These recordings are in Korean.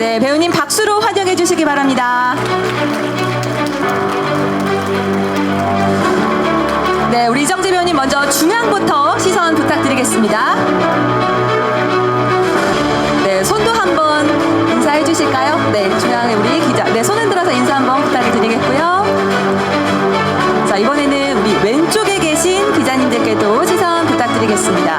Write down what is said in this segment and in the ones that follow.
네, 배우님 박수로 환영해 주시기 바랍니다. 네, 우리 이정재 배우님 먼저 중앙부터 시선 부탁드리겠습니다. 네, 손도 한번 인사해 주실까요? 네, 중앙에 우리 기자. 네, 손 흔들어서 인사 한번 부탁을 드리겠고요. 자, 이번에는 우리 왼쪽에 계신 기자님들께도 시선 부탁드리겠습니다.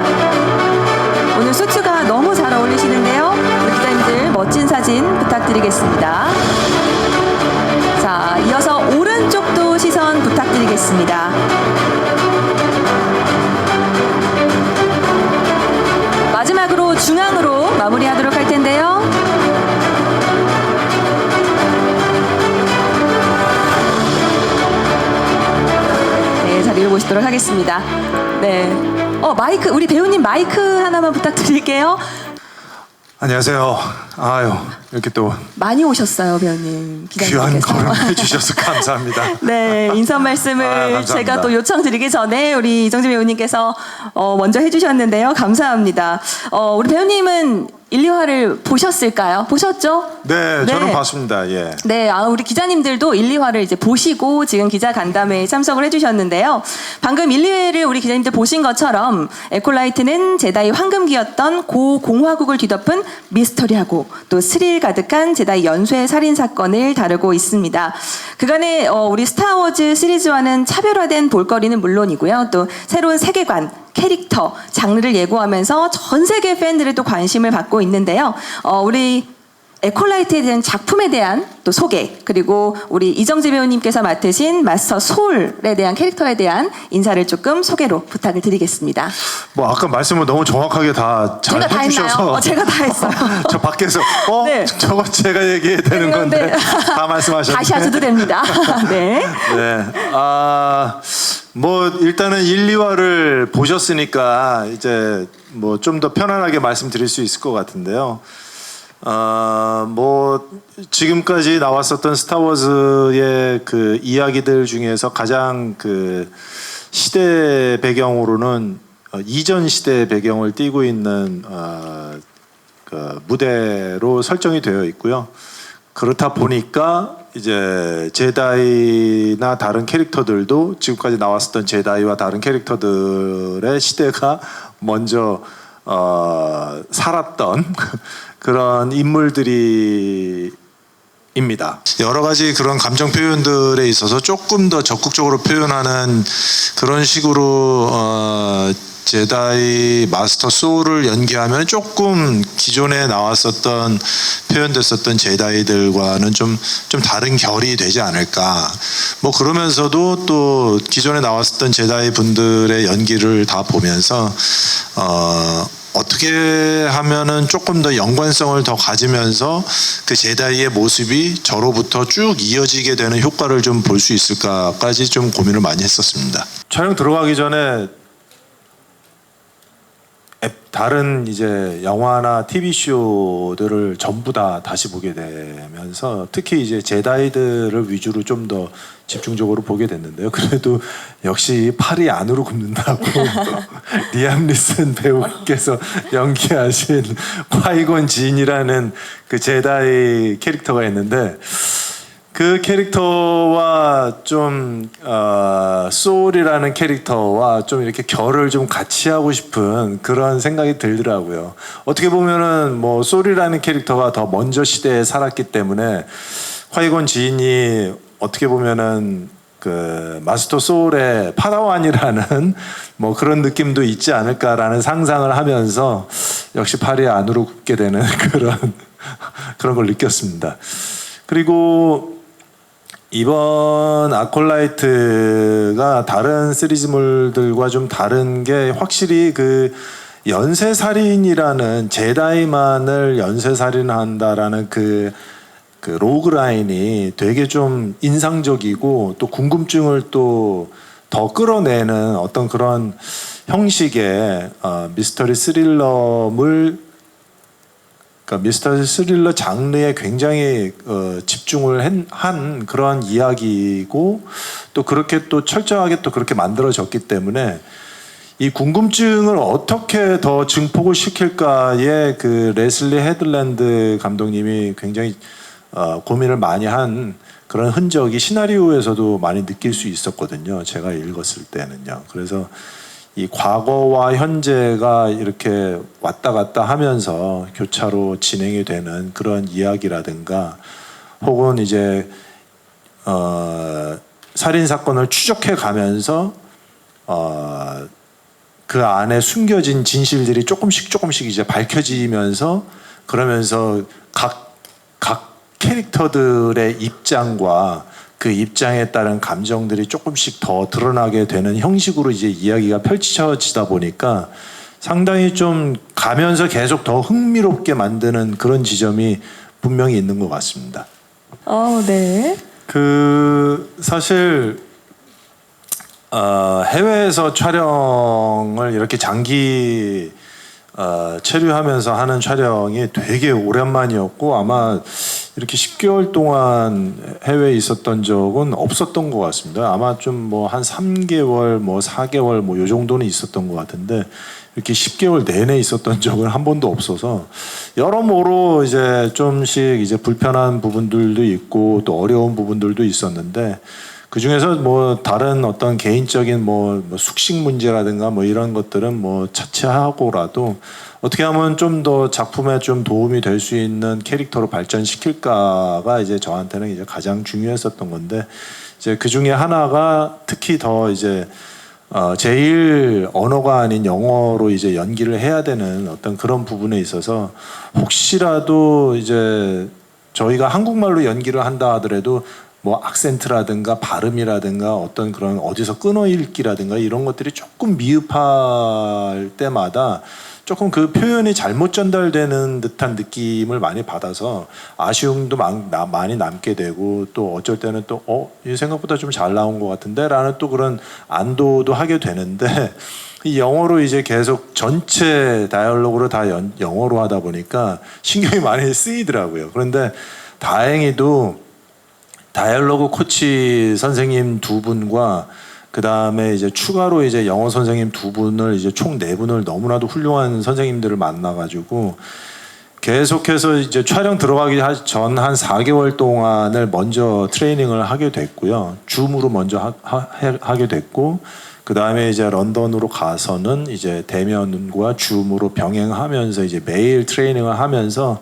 오늘 수트가 너무 잘 어울리시는데요. 우리 기자님들 멋진 사진 부탁드리겠습니다. 자, 이어서 오른쪽도 시선 부탁드리겠습니다. 마지막으로 중앙으로 마무리하도록 할 텐데요. 네, 자리를 모시도록 하겠습니다. 네, 마이크, 우리 배우님 마이크 하나만 부탁드릴게요. 안녕하세요. 아유, 이렇게 또 많이 오셨어요, 배우님. 귀한 기자님께서. 걸음 해주셔서 감사합니다. 네, 인사 말씀을 감사합니다. 제가 또 요청드리기 전에 우리 이정재 배우님께서 먼저 해주셨는데요. 감사합니다. 우리 배우님은 1, 2화를 보셨을까요? 보셨죠? 네, 저는 봤습니다. 예. 네, 우리 기자님들도 1, 2화를 이제 보시고 지금 기자 간담회에 참석을 해주셨는데요. 방금 1, 2회를 우리 기자님들 보신 것처럼 에콜라이트는 제다이 황금기였던 고공화국을 뒤덮은 미스터리하고 또 스릴 가득한 제다이 연쇄 살인 사건을 다루고 있습니다. 그간에 우리 스타워즈 시리즈와는 차별화된 볼거리는 물론이고요. 또 새로운 세계관, 캐릭터, 장르를 예고하면서 전 세계 팬들의 또 관심을 받고 있는데요. 우리 에콜라이트에 대한 작품에 대한 또 소개, 그리고 우리 이정재 배우님께서 맡으신 마스터 소울에 대한 캐릭터에 대한 인사를 조금 소개로 부탁을 드리겠습니다. 뭐 아까 말씀을 너무 정확하게 다 잘 제가 다 해주셔서 했나요? 제가 다 했어요. 저 밖에서 네. 저거 제가 얘기해야 되는 건데 다 말씀하셨는데 다시 하셔도 됩니다. 네. 네. 뭐 일단은 1, 2화를 보셨으니까 이제 뭐 좀 더 편안하게 말씀드릴 수 있을 것 같은데요. 뭐 지금까지 나왔었던 스타워즈의 그 이야기들 중에서 가장 그 시대 배경으로는 이전 시대 배경을 띠고 있는 그 무대로 설정이 되어 있고요. 그렇다 보니까 이제 제다이나 다른 캐릭터들도 지금까지 나왔었던 제다이와 다른 캐릭터들의 시대가 먼저 살았던 그런 인물들이 입니다. 여러 가지 그런 감정 표현들에 있어서 조금 더 적극적으로 표현하는 그런 식으로 제다이 마스터 소울을 연기하면 조금 기존에 나왔었던 표현됐었던 제다이들과는 좀 다른 결이 되지 않을까. 뭐 그러면서도 또 기존에 나왔었던 제다이 분들의 연기를 다 보면서 어떻게 하면은 조금 더 연관성을 더 가지면서 그 제다이의 모습이 저로부터 쭉 이어지게 되는 효과를 좀 볼 수 있을까까지 좀 고민을 많이 했었습니다. 촬영 들어가기 전에 다른 이제 영화나 TV 쇼들을 전부 다 다시 보게 되면서 특히 이제 제다이들을 위주로 좀 더 집중적으로 보게 됐는데요. 그래도 역시 팔이 안으로 굽는다고 리암 니슨 배우께서 연기하신 콰이곤 진이라는 그 제다이 캐릭터가 있는데 그 캐릭터와 좀 소울이라는 캐릭터와 좀 이렇게 결을 좀 같이 하고 싶은 그런 생각이 들더라고요. 어떻게 보면은 뭐 소울이라는 캐릭터가 더 먼저 시대에 살았기 때문에 콰이곤 진이 어떻게 보면은 그 마스터 소울의 파다완이라는 뭐 그런 느낌도 있지 않을까라는 상상을 하면서 역시 팔이 안으로 굽게 되는 그런 걸 느꼈습니다. 그리고 이번 아콜라이트가 다른 시리즈물들과 좀 다른 게 확실히 그 연쇄살인이라는 제다이만을 연쇄살인한다라는 그 로그라인이 되게 좀 인상적이고 또 궁금증을 또 더 끌어내는 어떤 그런 형식의 미스터리 스릴러물, 그러니까 미스터리 스릴러 장르에 굉장히 집중을 한 그런 이야기고 또 그렇게 또 철저하게 또 그렇게 만들어졌기 때문에 이 궁금증을 어떻게 더 증폭을 시킬까에 그 레슬리 헤들랜드 감독님이 굉장히 고민을 많이 한 그런 흔적이 시나리오에서도 많이 느낄 수 있었거든요. 제가 읽었을 때는요. 그래서 이 과거와 현재가 이렇게 왔다 갔다 하면서 교차로 진행이 되는 그런 이야기라든가 혹은 이제 살인 사건을 추적해 가면서 그 안에 숨겨진 진실들이 조금씩 이제 밝혀지면서 그러면서 각 캐릭터들의 입장과 그 입장에 따른 감정들이 조금씩 더 드러나게 되는 형식으로 이제 이야기가 펼쳐지다 보니까 상당히 좀 가면서 계속 더 흥미롭게 만드는 그런 지점이 분명히 있는 것 같습니다. 네. 그 사실 해외에서 촬영을 이렇게 장기 체류하면서 하는 촬영이 되게 오랜만이었고 아마 이렇게 10개월 동안 해외에 있었던 적은 없었던 것 같습니다. 아마 좀 뭐 한 3개월, 뭐 4개월 뭐 요 정도는 있었던 것 같은데 이렇게 10개월 내내 있었던 적은 한 번도 없어서 여러모로 이제 좀씩 이제 불편한 부분들도 있고 또 어려운 부분들도 있었는데 그 중에서 뭐 다른 어떤 개인적인 뭐 숙식 문제라든가 뭐 이런 것들은 뭐 차치하고라도 어떻게 하면 좀 더 작품에 좀 도움이 될 수 있는 캐릭터로 발전시킬까가 이제 저한테는 이제 가장 중요했었던 건데 이제 그 중에 하나가 특히 더 이제 제일 언어가 아닌 영어로 이제 연기를 해야 되는 어떤 그런 부분에 있어서 혹시라도 이제 저희가 한국말로 연기를 한다 하더라도 뭐 악센트라든가 발음이라든가 어떤 그런 어디서 끊어 읽기라든가 이런 것들이 조금 미흡할 때마다 조금 그 표현이 잘못 전달되는 듯한 느낌을 많이 받아서 아쉬움도 많이 남게 되고 또 어쩔 때는 또 이 생각보다 좀 잘 나온 것 같은데 라는 또 그런 안도도 하게 되는데 이 영어로 이제 계속 전체 다이얼로그로 다 영어로 하다 보니까 신경이 많이 쓰이더라고요. 그런데 다행히도 다이얼로그 코치 선생님 두 분과 그 다음에 이제 추가로 이제 영어 선생님 두 분을 이제 총 네 분을 너무나도 훌륭한 선생님들을 만나가지고 계속해서 이제 촬영 들어가기 전 한 4개월 동안을 먼저 트레이닝을 하게 됐고요. 줌으로 먼저 하게 됐고 그 다음에 이제 런던으로 가서는 이제 대면과 줌으로 병행하면서 이제 매일 트레이닝을 하면서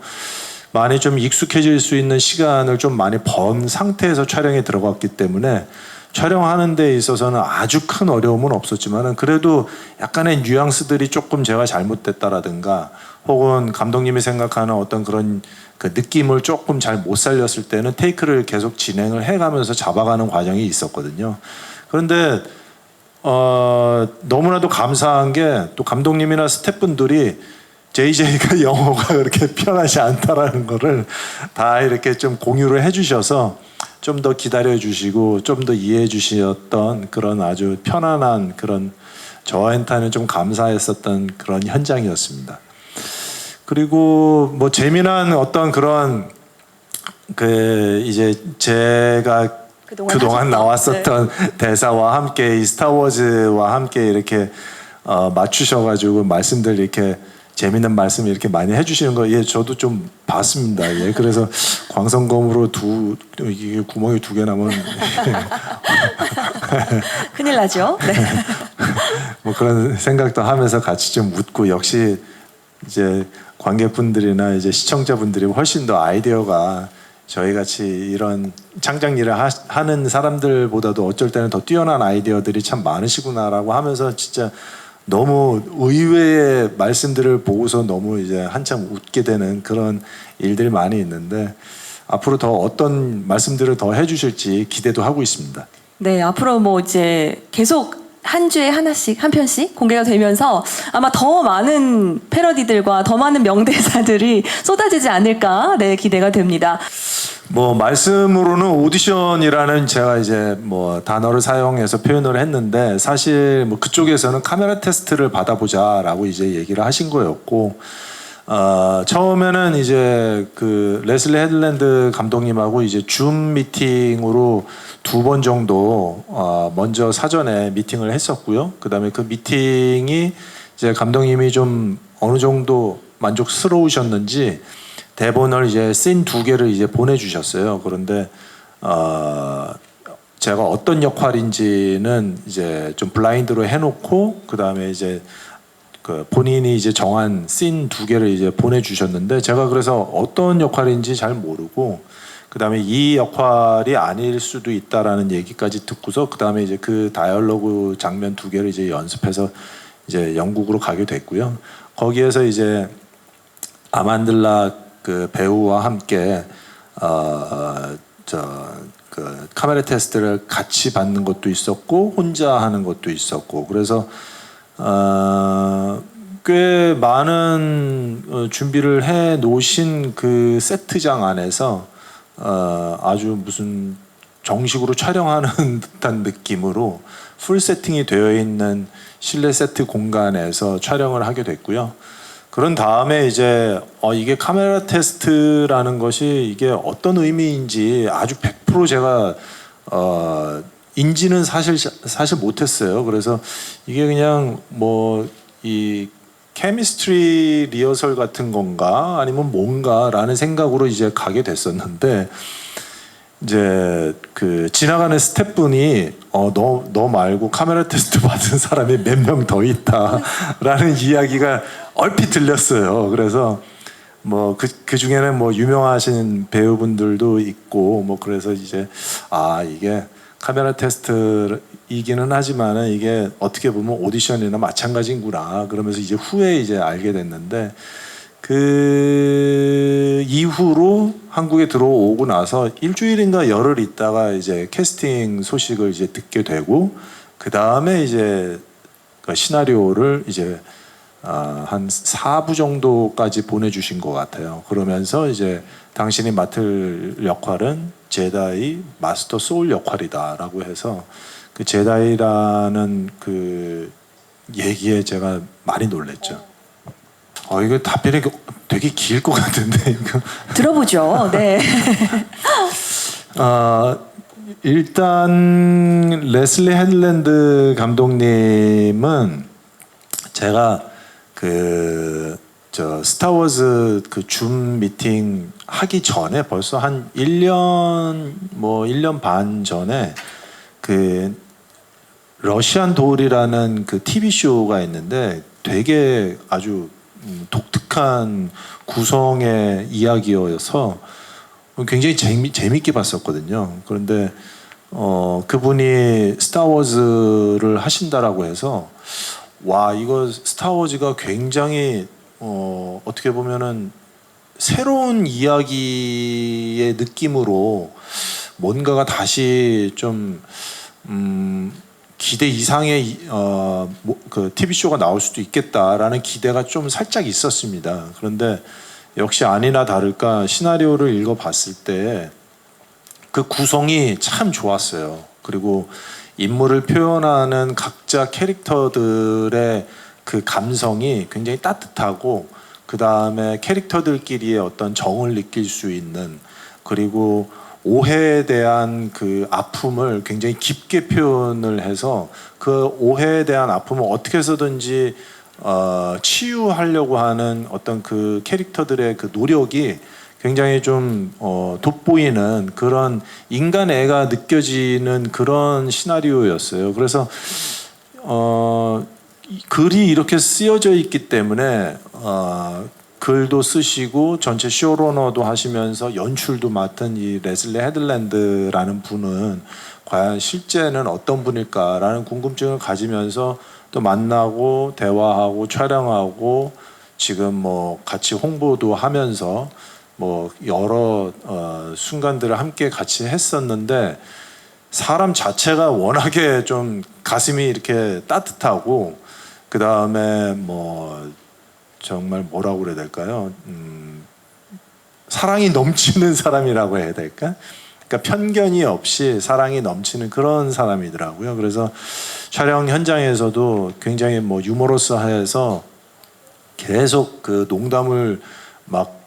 많이 좀 익숙해질 수 있는 시간을 좀 많이 번 상태에서 촬영에 들어갔기 때문에 촬영하는 데 있어서는 아주 큰 어려움은 없었지만은 그래도 약간의 뉘앙스들이 조금 제가 잘못됐다라든가 혹은 감독님이 생각하는 어떤 그런 그 느낌을 조금 잘 못 살렸을 때는 테이크를 계속 진행을 해가면서 잡아가는 과정이 있었거든요. 그런데 너무나도 감사한 게 또 감독님이나 스태프분들이 JJ가 영어가 그렇게 편하지 않다라는 거를 다 이렇게 좀 공유를 해주셔서 좀 더 기다려 주시고 좀 더 이해해 주셨던 그런 아주 편안한 그런 저한테는 좀 감사했었던 그런 현장이었습니다. 그리고 뭐 재미난 어떤 그런 그 이제 제가 그동안 나왔었던 대사와 함께 이 스타워즈와 함께 이렇게 맞추셔가지고 말씀들 이렇게 재밌는 말씀 이렇게 많이 해주시는 거, 예, 저도 좀 봤습니다. 예, 그래서 광선검으로 이게 구멍이 2개 나면 큰일 나죠. 네. 뭐 그런 생각도 하면서 같이 좀 웃고 역시 이제 관객분들이나 이제 시청자분들이 훨씬 더 아이디어가 저희 같이 이런 창작 일을 하는 사람들보다도 어쩔 때는 더 뛰어난 아이디어들이 참 많으시구나라고 하면서 진짜 너무 의외의 말씀들을 보고서 너무 이제 한참 웃게 되는 그런 일들이 많이 있는데 앞으로 더 어떤 말씀들을 더 해주실지 기대도 하고 있습니다. 네, 앞으로 뭐 이제 계속 한 주에 하나씩 한 편씩 공개가 되면서 아마 더 많은 패러디들과 더 많은 명대사들이 쏟아지지 않을까 네 기대가 됩니다. 뭐 말씀으로는 오디션이라는 제가 이제 뭐 단어를 사용해서 표현을 했는데 사실 뭐 그쪽에서는 카메라 테스트를 받아보자라고 이제 얘기를 하신 거였고 처음에는 이제 그 레슬리 헤들랜드 감독님하고 이제 줌 미팅으로 2번 정도 먼저 사전에 미팅을 했었고요. 그다음에 그 미팅이 이제 감독님이 좀 어느 정도 만족스러우셨는지 대본을 이제 씬 2개를 이제 보내주셨어요. 그런데 제가 어떤 역할인지는 이제 좀 블라인드로 해놓고 그다음에 이제 그 본인이 이제 정한 씬 2개를 이제 보내주셨는데 제가 그래서 어떤 역할인지 잘 모르고 그다음에 이 역할이 아닐 수도 있다라는 얘기까지 듣고서 그다음에 이제 그 다이얼로그 장면 2개를 이제 연습해서 이제 영국으로 가게 됐고요. 거기에서 이제 아만들라 그 배우와 함께 그 카메라 테스트를 같이 받는 것도 있었고 혼자 하는 것도 있었고 그래서 꽤 많은 준비를 해 놓으신 그 세트장 안에서 아주 무슨 정식으로 촬영하는 듯한 느낌으로 풀 세팅이 되어 있는 실내 세트 공간에서 촬영을 하게 됐고요. 그런 다음에 이제 이게 카메라 테스트라는 것이 이게 어떤 의미인지 아주 100% 제가 인지는 사실 못했어요. 그래서 이게 그냥 뭐 이 케미스트리 리허설 같은 건가 아니면 뭔가라는 생각으로 이제 가게 됐었는데 이제 그 지나가는 스태프분이 너 말고 카메라 테스트 받은 사람이 몇 명 더 있다라는 이야기가 얼핏 들렸어요. 그래서 뭐 그 중에는 뭐 유명하신 배우분들도 있고 뭐 그래서 이제 이게 카메라 테스트이기는 하지만은 이게 어떻게 보면 오디션이나 마찬가지구나 그러면서 이제 후에 이제 알게 됐는데 그 이후로 한국에 들어오고 나서 일주일인가 열흘 있다가 이제 캐스팅 소식을 이제 듣게 되고 그 다음에 이제 그 시나리오를 이제 한 4부 정도까지 보내주신 것 같아요. 그러면서 이제 당신이 맡을 역할은 제다이 마스터 소울 역할이다라고 해서 그 제다이라는 그 얘기에 제가 많이 놀랬죠. 이거 답변이 되게 길 것 같은데 이거. 들어보죠. 네. 일단 레슬리 헤들랜드 감독님은 제가 스타워즈 그 줌 미팅 하기 전에 벌써 한 1년 반 전에 그 러시안 돌이라는 그 TV 쇼가 있는데 되게 아주 독특한 구성의 이야기여서 굉장히 재밌게 봤었거든요. 그런데 그분이 스타워즈를 하신다라고 해서 와 이거 스타워즈가 굉장히 어떻게 보면은 새로운 이야기의 느낌으로 뭔가가 다시 좀 기대 이상의 그 TV 쇼가 나올 수도 있겠다라는 기대가 좀 살짝 있었습니다. 그런데 역시 아니나 다를까 시나리오를 읽어봤을 때 그 구성이 참 좋았어요. 그리고 인물을 표현하는 각자 캐릭터들의 그 감성이 굉장히 따뜻하고 그 다음에 캐릭터들끼리의 어떤 정을 느낄 수 있는 그리고 오해에 대한 그 아픔을 굉장히 깊게 표현을 해서 그 오해에 대한 아픔을 어떻게 해서든지 치유하려고 하는 어떤 그 캐릭터들의 그 노력이 굉장히 좀 돋보이는 그런 인간애가 느껴지는 그런 시나리오였어요. 그래서 글이 이렇게 쓰여져 있기 때문에 글도 쓰시고 전체 쇼러너도 하시면서 연출도 맡은 이 레슬리 헤들랜드라는 분은 과연 실제는 어떤 분일까라는 궁금증을 가지면서 또 만나고 대화하고 촬영하고 지금 뭐 같이 홍보도 하면서 뭐 여러 순간들을 함께 같이 했었는데 사람 자체가 워낙에 좀 가슴이 이렇게 따뜻하고 그 다음에 뭐 정말 뭐라고 그래야 될까요? 사랑이 넘치는 사람이라고 해야 될까? 그러니까 편견이 없이 사랑이 넘치는 그런 사람이더라고요. 그래서 촬영 현장에서도 굉장히 뭐 유머러스해서 계속 그 농담을 막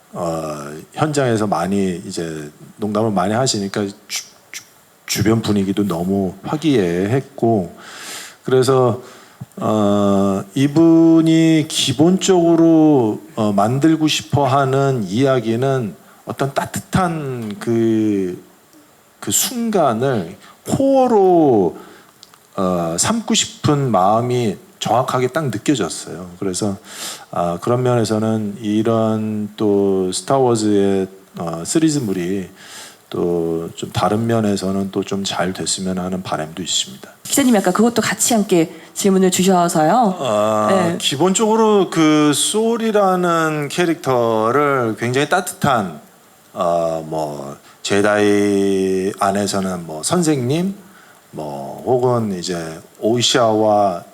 현장에서 많이 이제 농담을 많이 하시니까 주변 분위기도 너무 화기애애했고, 그래서 이분이 기본적으로 만들고 싶어하는 이야기는 어떤 따뜻한 그 순간을 코어로 삼고 싶은 마음이 정확하게 딱 느껴졌어요. 그래서 그런 면에서는 이런 또 스타워즈의 시리즈물이 또 좀 다른 면에서는 또 좀 잘 됐으면 하는 바람도 있습니다. 기자님이 아까 그것도 같이 함께 질문을 주셔서요. 네. 기본적으로 그 소울이라는 캐릭터를 굉장히 따뜻한 뭐 제다이 안에서는 뭐 선생님, 뭐 혹은 이제 오이샤와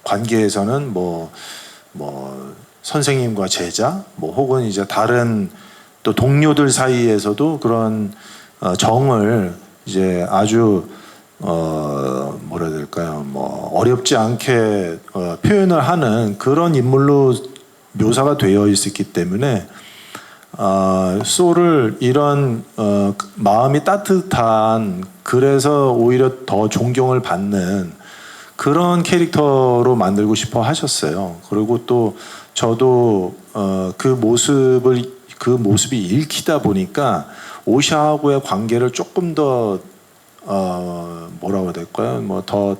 관계에서는 뭐 선생님과 제자, 뭐 혹은 이제 다른 또 동료들 사이에서도 그런 정을 이제 아주 뭐라 해야 될까요? 뭐 어렵지 않게 표현을 하는 그런 인물로 묘사가 되어 있었기 때문에 소를 이런 마음이 따뜻한, 그래서 오히려 더 존경을 받는 그런 캐릭터로 만들고 싶어 하셨어요. 그리고 또 저도 그 모습이 읽히다 보니까 오샤하고의 관계를 조금 더 뭐라고 해야 될까요? 뭐 더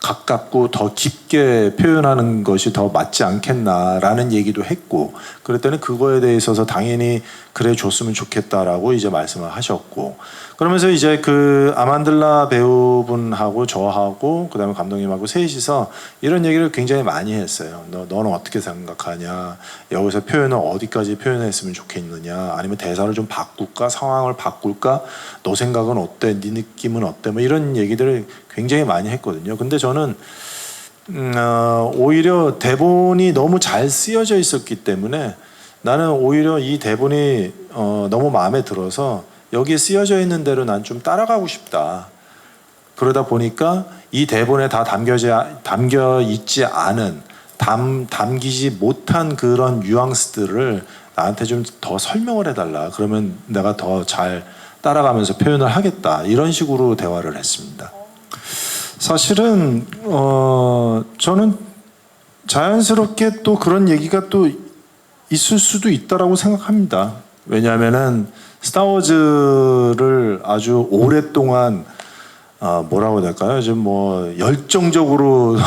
가깝고 더 깊게 표현하는 것이 더 맞지 않겠나라는 얘기도 했고, 그랬더니 그거에 대해 있어서 당연히 그래 줬으면 좋겠다라고 이제 말씀을 하셨고, 그러면서 이제 그 아만들라 배우분하고 저하고 그다음에 감독님하고 셋이서 이런 얘기를 굉장히 많이 했어요. 너는 어떻게 생각하냐? 여기서 표현을 어디까지 표현했으면 좋겠느냐? 아니면 대사를 좀 바꿀까? 상황을 바꿀까? 너 생각은 어때? 네 느낌은 어때? 뭐 이런 얘기들을 굉장히 많이 했거든요. 근데 저는 오히려 대본이 너무 잘 쓰여져 있었기 때문에 나는 오히려 이 대본이 너무 마음에 들어서 여기에 쓰여져 있는 대로 난 좀 따라가고 싶다. 그러다 보니까 이 대본에 다 담겨 있지 않은, 담기지 못한 그런 뉘앙스들을 나한테 좀 더 설명을 해달라. 그러면 내가 더 잘 따라가면서 표현을 하겠다. 이런 식으로 대화를 했습니다. 사실은 저는 자연스럽게 또 그런 얘기가 또 있을 수도 있다라고 생각합니다. 왜냐하면은 스타워즈를 아주 오랫동안 뭐라고 해야 될까요? 좀 뭐 열정적으로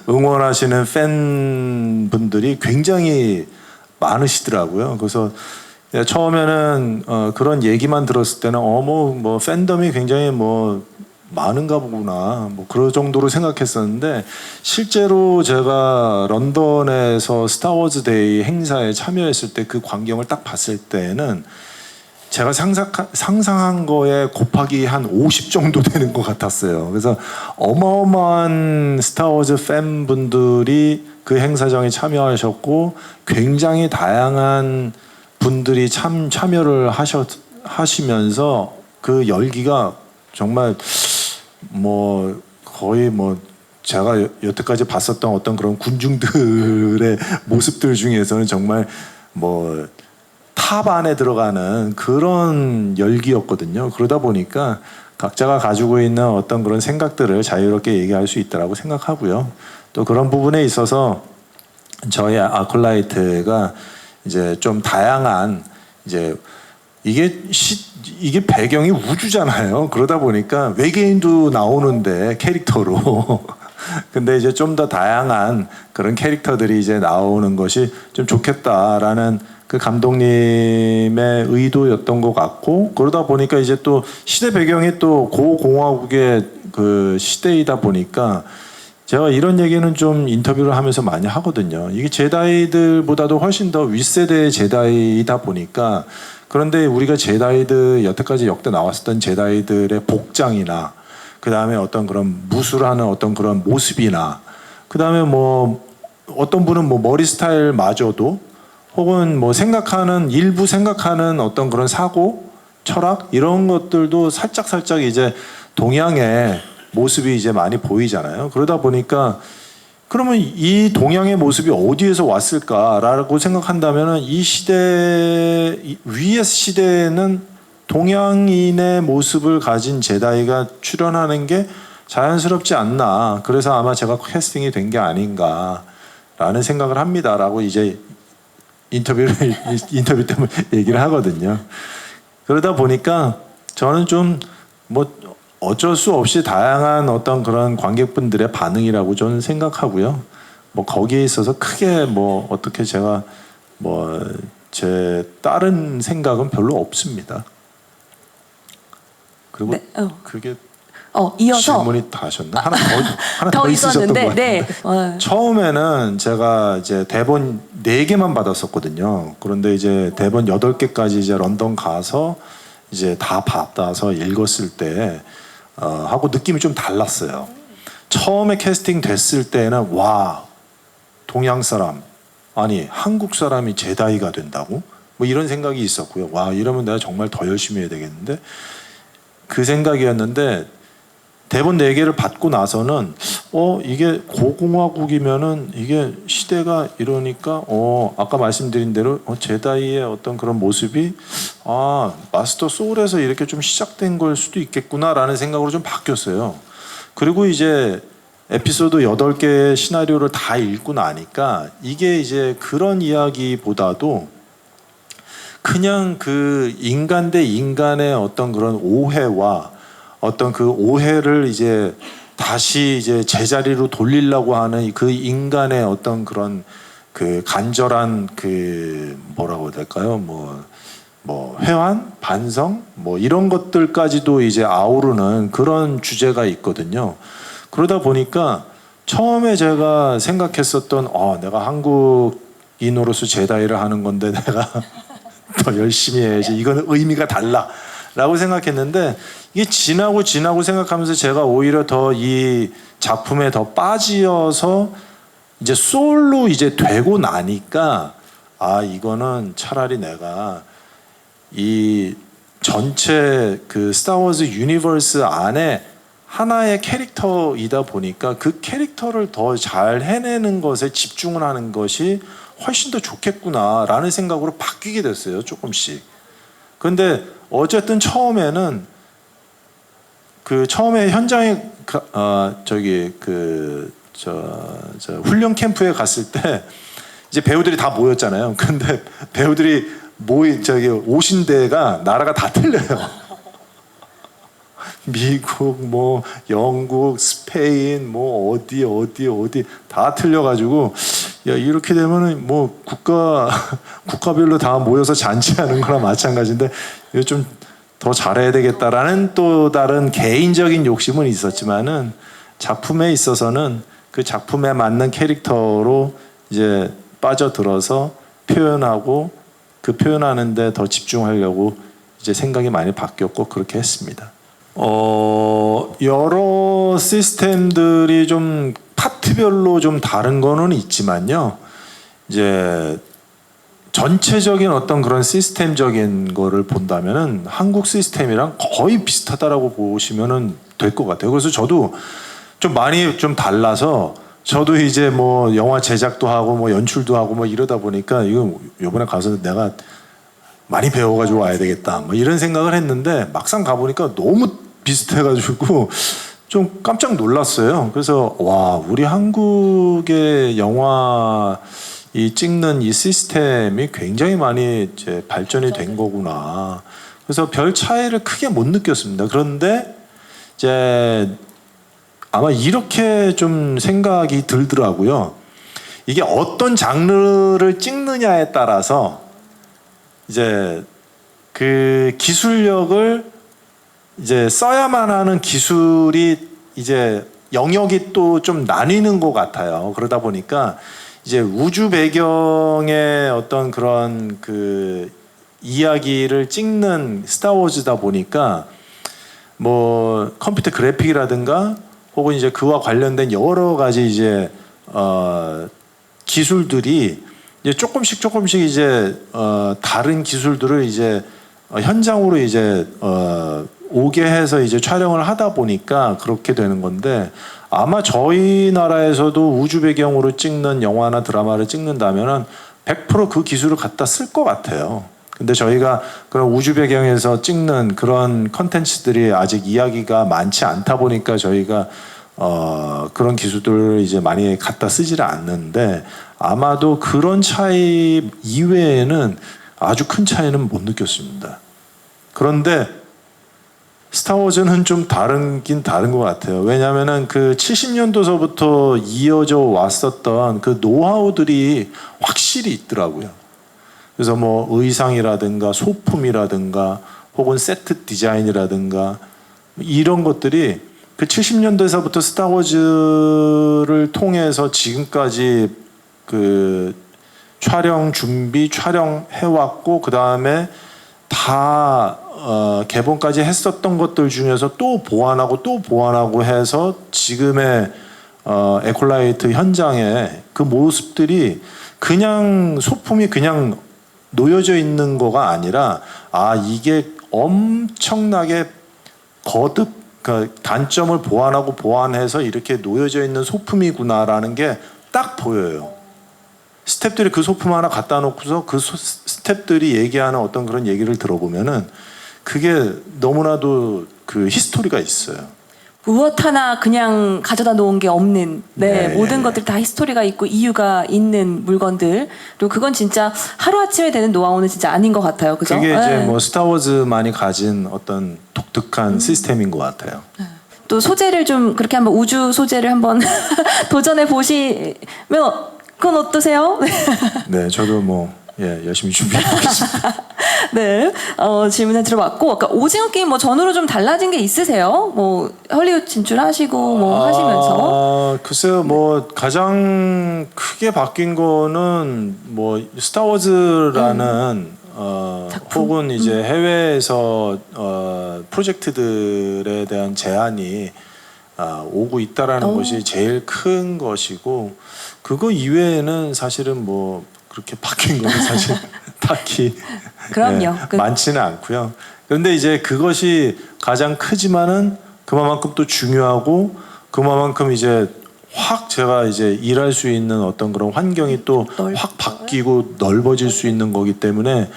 응원하시는 팬분들이 굉장히 많으시더라고요. 그래서 처음에는 그런 얘기만 들었을 때는 뭐 팬덤이 굉장히 뭐 많은가 보구나, 뭐 그런 정도로 생각했었는데, 실제로 제가 런던에서 스타워즈 데이 행사에 참여했을 때 그 광경을 딱 봤을 때는 제가 상상한 거에 곱하기 한 50 정도 되는 것 같았어요. 그래서 어마어마한 스타워즈 팬분들이 그 행사장에 참여하셨고, 굉장히 다양한 분들이 참여를 하시면서 그 열기가 정말 뭐 거의 뭐 제가 여태까지 봤었던 어떤 그런 군중들의 모습들 중에서는 정말 뭐 탑 안에 들어가는 그런 열기였거든요. 그러다 보니까 각자가 가지고 있는 어떤 그런 생각들을 자유롭게 얘기할 수 있다라고 생각하고요. 또 그런 부분에 있어서 저희 아콜라이트가 이제 좀 다양한, 이제 이게 배경이 우주잖아요. 그러다 보니까 외계인도 나오는데 캐릭터로 근데 이제 좀 더 다양한 그런 캐릭터들이 이제 나오는 것이 좀 좋겠다라는 그 감독님의 의도였던 것 같고, 그러다 보니까 이제 또 시대 배경이 또 고공화국의 그 시대이다 보니까 제가 이런 얘기는 좀 인터뷰를 하면서 많이 하거든요. 이게 제다이들보다도 훨씬 더 윗세대의 제다이다 보니까, 그런데 우리가 제다이들 여태까지 역대 나왔었던 제다이들의 복장이나 그 다음에 어떤 그런 무술하는 어떤 그런 모습이나 그 다음에 뭐 어떤 분은 뭐 머리 스타일마저도 혹은 뭐 일부 생각하는 어떤 그런 사고, 철학 이런 것들도 살짝 이제 동양의 모습이 이제 많이 보이잖아요. 그러다 보니까 그러면 이 동양의 모습이 어디에서 왔을까라고 생각한다면은 이 시대 위의 시대에는 동양인의 모습을 가진 제다이가 출연하는 게 자연스럽지 않나. 그래서 아마 제가 캐스팅이 된 게 아닌가라는 생각을 합니다라고 이제 인터뷰 때문에 얘기를 하거든요. 그러다 보니까 저는 좀 뭐 어쩔 수 없이 다양한 어떤 그런 관객분들의 반응이라고 저는 생각하고요. 뭐 거기에 있어서 크게 뭐 어떻게 제가 뭐 제 다른 생각은 별로 없습니다. 그리고 네, 그게 이어서 질문이 다 하셨나? 하나 더 더 있으셨던 것 있었는데, 같은데. 네. 처음에는 제가 이제 대본 4개만 받았었거든요. 그런데 이제 대본 8개까지 이제 런던 가서 이제 다 받아서 읽었을 때 하고 느낌이 좀 달랐어요. 처음에 캐스팅 됐을 때는 와, 동양 사람 아니 한국 사람이 제다이가 된다고? 뭐 이런 생각이 있었고요. 와, 이러면 내가 정말 더 열심히 해야 되겠는데 그 생각이었는데 대본 4개를 받고 나서는 이게 고공화국이면은 이게 시대가 이러니까 아까 말씀드린 대로 제다이의 어떤 그런 모습이 마스터 소울에서 이렇게 좀 시작된 걸 수도 있겠구나라는 생각으로 좀 바뀌었어요. 그리고 이제 에피소드 8개의 시나리오를 다 읽고 나니까 이게 이제 그런 이야기보다도 그냥 그 인간 대 인간의 어떤 그런 오해와 어떤 그 오해를 이제 다시 이제 제자리로 돌리려고 하는 그 인간의 어떤 그런 그 간절한 그 뭐라고 해야 될까요? 뭐 회환, 반성, 뭐 이런 것들까지도 이제 아우르는 그런 주제가 있거든요. 그러다 보니까 처음에 제가 생각했었던 내가 한국인으로서 제다이를 하는 건데 내가 더 열심히 해야지. 이거는 의미가 달라라고 생각했는데 이게 지나고 생각하면서 제가 오히려 더 이 작품에 더 빠지어서 이제 소울로 이제 되고 나니까 이거는 차라리 내가 이 전체 그 스타워즈 유니버스 안에 하나의 캐릭터이다 보니까 그 캐릭터를 더 잘 해내는 것에 집중을 하는 것이 훨씬 더 좋겠구나라는 생각으로 바뀌게 됐어요. 조금씩. 근데 어쨌든 처음에는 그 처음에 현장에 훈련 캠프에 갔을 때 이제 배우들이 다 모였잖아요. 근데 배우들이 오신 데가 나라가 다 틀려요. 미국, 뭐 영국, 스페인, 뭐 어디 다 틀려가지고 야 이렇게 되면은 뭐 국가별로 다 모여서 잔치하는 거랑 마찬가지인데 이거 좀 더 잘해야 되겠다라는 또 다른 개인적인 욕심은 있었지만은 작품에 있어서는 그 작품에 맞는 캐릭터로 이제 빠져들어서 표현하고 그 표현하는데 더 집중하려고 이제 생각이 많이 바뀌었고 그렇게 했습니다. 여러 시스템들이 좀 파트별로 좀 다른 거는 있지만요. 이제 전체적인 어떤 그런 시스템적인 거를 본다면은 한국 시스템이랑 거의 비슷하다라고 보시면은 될 것 같아요. 그래서 저도 좀 많이 좀 달라서 저도 이제 뭐 영화 제작도 하고 뭐 연출도 하고 뭐 이러다 보니까 이거 이번에 가서 내가 많이 배워가지고 와야 되겠다 뭐 이런 생각을 했는데 막상 가보니까 너무 비슷해가지고 좀 깜짝 놀랐어요. 그래서 와 우리 한국의 영화 이 찍는 이 시스템이 굉장히 많이 이제 발전이 된 거구나. 그래서 별 차이를 크게 못 느꼈습니다. 그런데 이제 아마 이렇게 좀 생각이 들더라고요. 이게 어떤 장르를 찍느냐에 따라서 이제 그 기술력을 이제 써야만 하는 기술이 이제 영역이 또 좀 나뉘는 것 같아요. 그러다 보니까 이제 우주 배경의 어떤 그런 그 이야기를 찍는 스타워즈다 보니까 뭐 컴퓨터 그래픽이라든가 혹은 이제 그와 관련된 여러 가지 이제 기술들이 이제 조금씩 이제 다른 기술들을 이제 현장으로 이제 오게 해서 이제 촬영을 하다 보니까 그렇게 되는 건데 아마 저희 나라에서도 우주 배경으로 찍는 영화나 드라마를 찍는다면은 100%그 기술을 갖다 쓸 것 같아요. 근데 저희가 그런 우주 배경에서 찍는 그런 컨텐츠들이 아직 이야기가 많지 않다 보니까 저희가 그런 기술들을 이제 많이 갖다 쓰지를 않는데 아마도 그런 차이 이외에는 아주 큰 차이는 못 느꼈습니다. 그런데 스타워즈는 좀 다르긴 다른 것 같아요. 왜냐하면은 그 70년도서부터 이어져 왔었던 그 노하우들이 확실히 있더라고요. 그래서 뭐 의상이라든가 소품이라든가 혹은 세트 디자인이라든가 이런 것들이 그 70년대에서부터 스타워즈를 통해서 지금까지 그 촬영 준비, 촬영해왔고 그 다음에 다 개봉까지 했었던 것들 중에서 또 보완하고 해서 지금의 에콜라이트 현장에 그 모습들이 그냥 소품이 그냥 놓여져 있는 거가 아니라 이게 엄청나게 거듭 그 단점을 보완해서 이렇게 놓여져 있는 소품이구나라는 게 딱 보여요. 스태프들이 그 소품 하나 갖다 놓고서 그 스태프들이 얘기하는 어떤 그런 얘기를 들어보면은 그게 너무나도 그 히스토리가 있어요. 무엇 하나 그냥 가져다 놓은 게 없는 모든 것들 다 히스토리가 있고 이유가 있는 물건들. 그리고 그건 진짜 하루아침에 되는 노하우는 진짜 아닌 것 같아요. 그죠? 그게 이제 뭐 스타워즈만이 가진 어떤 독특한 시스템인 것 같아요. 또 소재를 좀 그렇게 한번 우주 소재를 한번 도전해 보시면 그건 어떠세요? 네, 저도 뭐 열심히 준비해 보겠습니다. 네, 질문을 들어봤고, 아까 오징어 게임 뭐 전후로 좀 달라진 게 있으세요? 뭐 헐리우드 진출하시고 뭐 하시면서? 글쎄요, 뭐 가장 크게 바뀐 거는 뭐 스타워즈라는 혹은 이제 해외에서 프로젝트들에 대한 제한이 오고 있다라는 것이 제일 큰 것이고, 그거 이외에는 사실은 뭐 그렇게 바뀐 거는 사실 딱히 그럼요. 많지는 않고요. 그런데 이제 그것이 가장 크지만은 그만큼 또 중요하고 그만큼 이제 확 제가 이제 일할 수 있는 어떤 그런 환경이 또 확 바뀌고 넓어질 수 있는 거기 때문에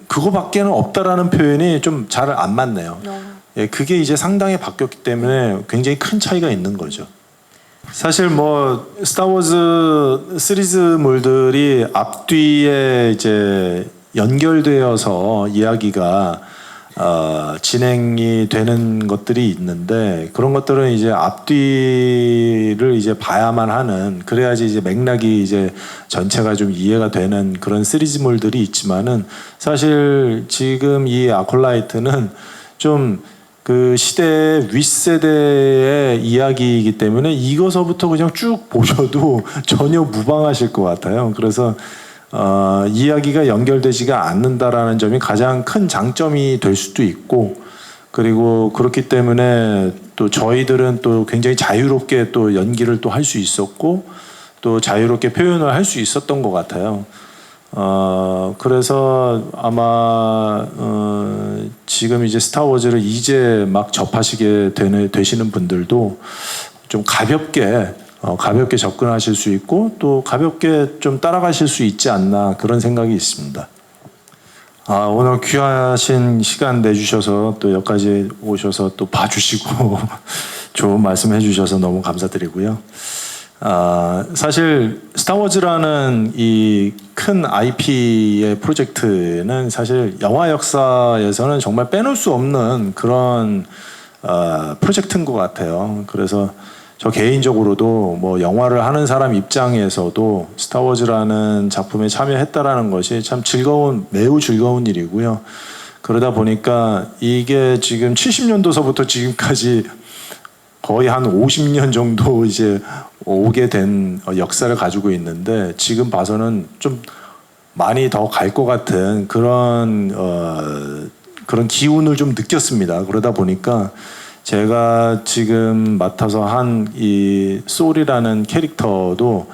그거밖에는 없다라는 표현이 좀 잘 안 맞네요. 그게 이제 상당히 바뀌었기 때문에 굉장히 큰 차이가 있는 거죠. 사실 뭐 스타워즈 시리즈물들이 앞뒤에 이제 연결되어서 이야기가 진행이 되는 것들이 있는데 그런 것들은 이제 앞뒤를 이제 봐야만 하는, 그래야지 이제 맥락이 이제 전체가 좀 이해가 되는 그런 시리즈물들이 있지만은 사실 지금 이 아콜라이트는 좀 그 시대의 윗세대의 이야기이기 때문에 이거서부터 그냥 쭉 보셔도 전혀 무방하실 것 같아요. 그래서 이야기가 연결되지가 않는다라는 점이 가장 큰 장점이 될 수도 있고, 그리고 그렇기 때문에 또 저희들은 또 굉장히 자유롭게 또 연기를 또 할 수 있었고 또 자유롭게 표현을 할 수 있었던 것 같아요. 그래서 아마 지금 이제 스타워즈를 이제 막 접하시게 되시는 분들도 좀 가볍게 접근하실 수 있고 또 가볍게 좀 따라가실 수 있지 않나 그런 생각이 있습니다. 오늘 귀하신 시간 내주셔서 또 여기까지 오셔서 또 봐주시고 좋은 말씀 해주셔서 너무 감사드리고요. 사실 스타워즈라는 이 큰 IP의 프로젝트는 사실 영화 역사에서는 정말 빼놓을 수 없는 그런 프로젝트인 것 같아요. 그래서 저 개인적으로도 뭐 영화를 하는 사람 입장에서도 스타워즈라는 작품에 참여했다라는 것이 참 매우 즐거운 일이고요. 그러다 보니까 이게 지금 70년도서부터 지금까지 거의 한 50년 정도 이제 오게 된 역사를 가지고 있는데 지금 봐서는 좀 많이 더 갈 것 같은 그런 기운을 좀 느꼈습니다. 그러다 보니까 제가 지금 맡아서 한 이 소울이라는 캐릭터도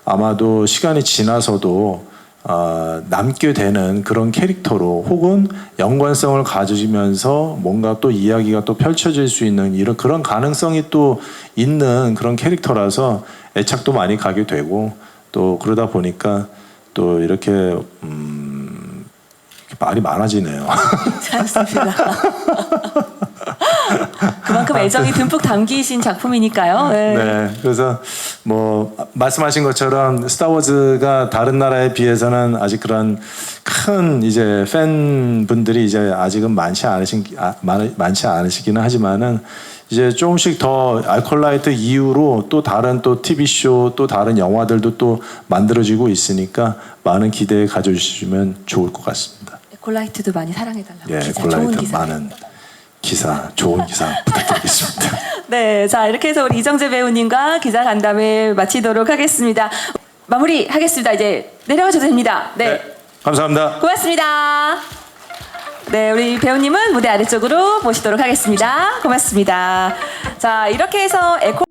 아마도 시간이 지나서도 남게 되는 그런 캐릭터로 혹은 연관성을 가지면서 뭔가 또 이야기가 또 펼쳐질 수 있는 이런 그런 가능성이 또 있는 그런 캐릭터라서 애착도 많이 가게 되고 또 그러다 보니까 또 이렇게 말이 많아지네요. 괜찮습니다. 그만큼 애정이 듬뿍 담기신 작품이니까요. 네. 네, 그래서 뭐 말씀하신 것처럼 스타워즈가 다른 나라에 비해서는 아직 그런 큰 이제 팬분들이 이제 아직은 많지 않으시기는 하지만은 이제 조금씩 더 알콜라이트 이후로 또 다른 또 TV 쇼 또 다른 영화들도 또 만들어지고 있으니까 많은 기대 가져주시면 좋을 것 같습니다. 에콜라이트도 많이 사랑해달라고. 예, 기사, 좋은 콜라이트 기사. 많은 기사, 좋은 기사 부탁드리겠습니다. 네, 자 이렇게 해서 우리 이정재 배우님과 기자 간담회 마치도록 하겠습니다. 마무리하겠습니다. 이제 내려가셔도 됩니다. 네, 네, 감사합니다. 고맙습니다. 네, 우리 배우님은 무대 아래쪽으로 모시도록 하겠습니다. 고맙습니다. 자, 이렇게 해서 에콜